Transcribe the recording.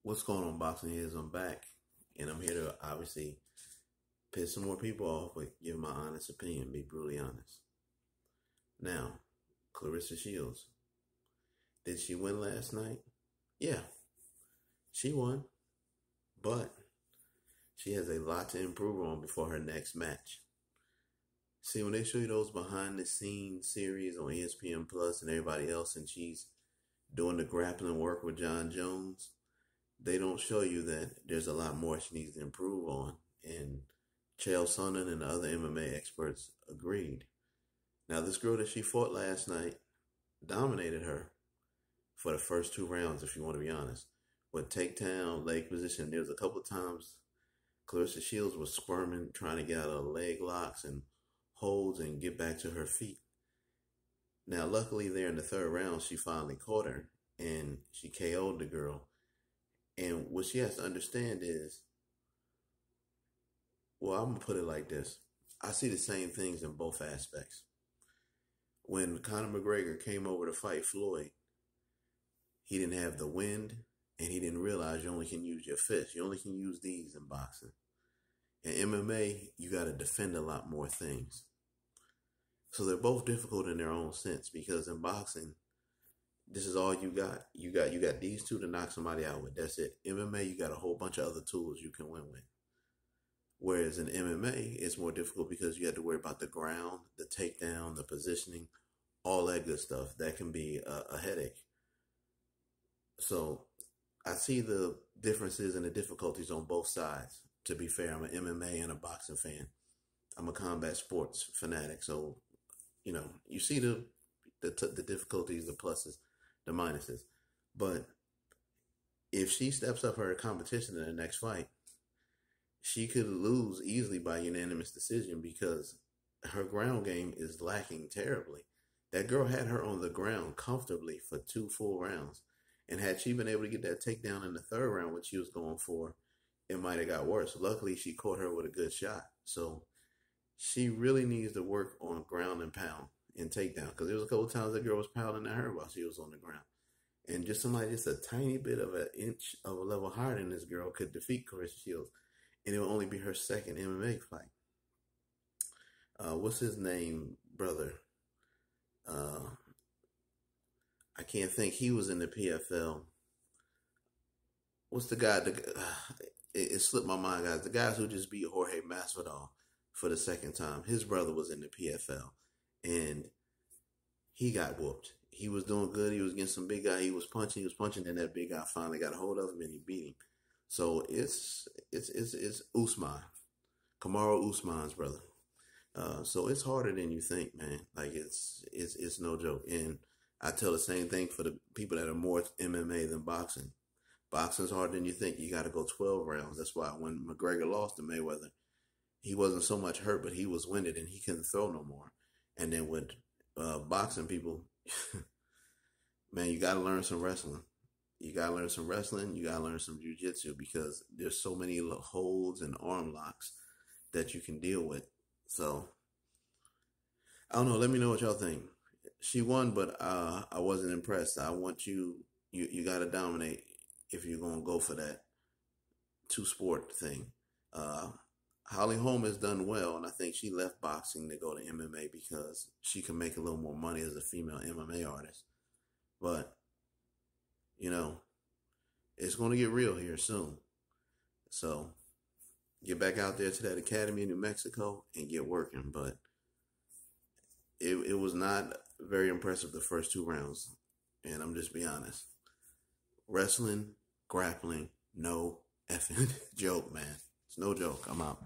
What's going on, boxing heads? I'm back, and I'm here to obviously piss some more people off, but give my honest opinion, be brutally honest. Now, Claressa Shields, did she win last night? Yeah, she won, but she has a lot to improve on before her next match. See, when they show you those behind the scenes series on ESPN Plus and everybody else, and she's doing the grappling work with John Jones, they don't show you that there's a lot more she needs to improve on. And Chael Sonnen and the other MMA experts agreed. Now, this girl that she fought last night dominated her for the first 2 rounds, if you want to be honest. With takedown, leg position, there was a couple of times Claressa Shields was squirming, trying to get out of leg locks and holds and get back to her feet. Now, luckily, there in the 3rd round, she finally caught her and she KO'd the girl. And what she has to understand is, well, I'm going to put it like this. I see the same things in both aspects. When Conor McGregor came over to fight Floyd, he didn't have the wind, and he didn't realize you only can use your fists. You only can use these in boxing. In MMA, you got to defend a lot more things. So they're both difficult in their own sense, because in boxing, this is all you got. You got these two to knock somebody out with. That's it. MMA, you got a whole bunch of other tools you can win with. Whereas in MMA, it's more difficult because you have to worry about the ground, the takedown, the positioning, all that good stuff. That can be a headache. So I see the differences and the difficulties on both sides. To be fair, I'm an MMA and a boxing fan. I'm a combat sports fanatic. So, you see the difficulties, the pluses, the minuses. But if she steps up her competition in the next fight, she could lose easily by unanimous decision because her ground game is lacking terribly. That girl had her on the ground comfortably for 2 full rounds. And had she been able to get that takedown in the 3rd round, which she was going for, it might have got worse. Luckily, she caught her with a good shot. So she really needs to work on ground and pound and takedown, because there was a couple of times that girl was pounding at her while she was on the ground. And just somebody just a tiny bit of an inch of a level higher than this girl could defeat Claressa Shields. And it will only be her 2nd MMA fight. What's his name, brother? I can't think. He was in the PFL. What's the guy? It slipped my mind, guys. The guys who just beat Jorge Masvidal for the 2nd time. His brother was in the PFL. And he got whooped. He was doing good. He was against some big guy. He was punching, and that big guy finally got a hold of him and he beat him. So it's Usman, Kamaru Usman's brother. So it's harder than you think, man. Like it's no joke. And I tell the same thing for the people that are more MMA than boxing. Boxing's harder than you think. You got to go 12 rounds. That's why when McGregor lost to Mayweather, he wasn't so much hurt, but he was winded and he couldn't throw no more. And then with boxing people, man, you got to learn some wrestling. You got to learn some wrestling. You got to learn some jiu-jitsu, because there's so many holds and arm locks that you can deal with. So, I don't know. Let me know what y'all think. She won, but I wasn't impressed. I want you got to dominate if you're going to go for that 2-sport thing. Holly Holm has done well, and I think she left boxing to go to MMA because she can make a little more money as a female MMA artist. But, it's going to get real here soon. So, get back out there to that academy in New Mexico and get working. But it was not very impressive the first 2 rounds. And I'm just being honest. Wrestling, grappling, no effing joke, man. It's no joke. I'm out.